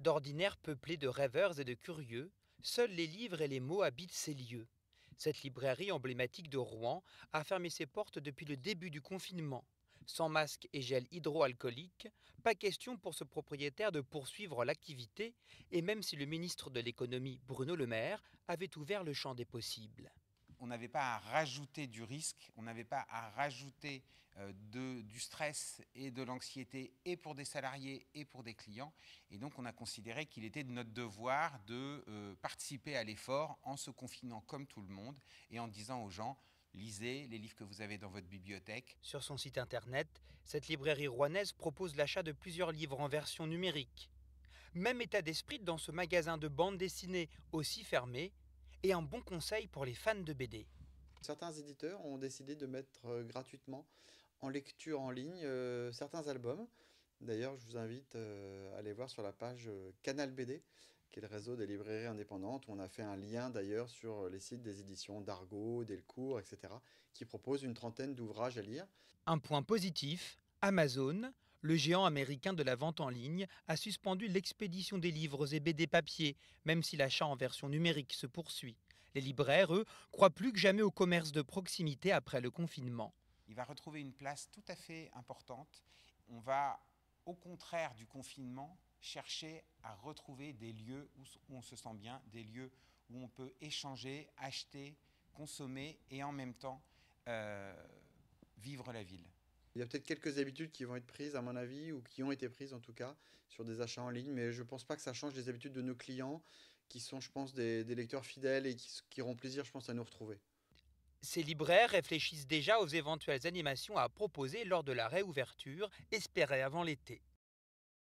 D'ordinaire peuplée de rêveurs et de curieux, seuls les livres et les mots habitent ces lieux. Cette librairie emblématique de Rouen a fermé ses portes depuis le début du confinement. Sans masque et gel hydroalcoolique, pas question pour ce propriétaire de poursuivre l'activité, et même si le ministre de l'économie, Bruno Le Maire, avait ouvert le champ des possibles. On n'avait pas à rajouter du risque, on n'avait pas à rajouter du stress et de l'anxiété et pour des salariés et pour des clients. Et donc on a considéré qu'il était de notre devoir de participer à l'effort en se confinant comme tout le monde et en disant aux gens: lisez les livres que vous avez dans votre bibliothèque. Sur son site internet, cette librairie rouennaise propose l'achat de plusieurs livres en version numérique. Même état d'esprit dans ce magasin de bande dessinée aussi fermé, et un bon conseil pour les fans de BD. Certains éditeurs ont décidé de mettre gratuitement en lecture en ligne certains albums. D'ailleurs, je vous invite à aller voir sur la page Canal BD, qui est le réseau des librairies indépendantes, où on a fait un lien d'ailleurs sur les sites des éditions Dargaud, Delcourt, etc., qui proposent une trentaine d'ouvrages à lire. Un point positif, Amazon, le géant américain de la vente en ligne, a suspendu l'expédition des livres et BD papier, même si l'achat en version numérique se poursuit. Les libraires, eux, croient plus que jamais au commerce de proximité après le confinement. Il va retrouver une place tout à fait importante. On va, au contraire du confinement, chercher à retrouver des lieux où on se sent bien, des lieux où on peut échanger, acheter, consommer et en même temps vivre la ville. Il y a peut-être quelques habitudes qui vont être prises, à mon avis, ou qui ont été prises en tout cas, sur des achats en ligne, mais je ne pense pas que ça change les habitudes de nos clients, qui sont, je pense, des lecteurs fidèles et qui auront plaisir, je pense, à nous retrouver. Ces libraires réfléchissent déjà aux éventuelles animations à proposer lors de la réouverture, espérée avant l'été.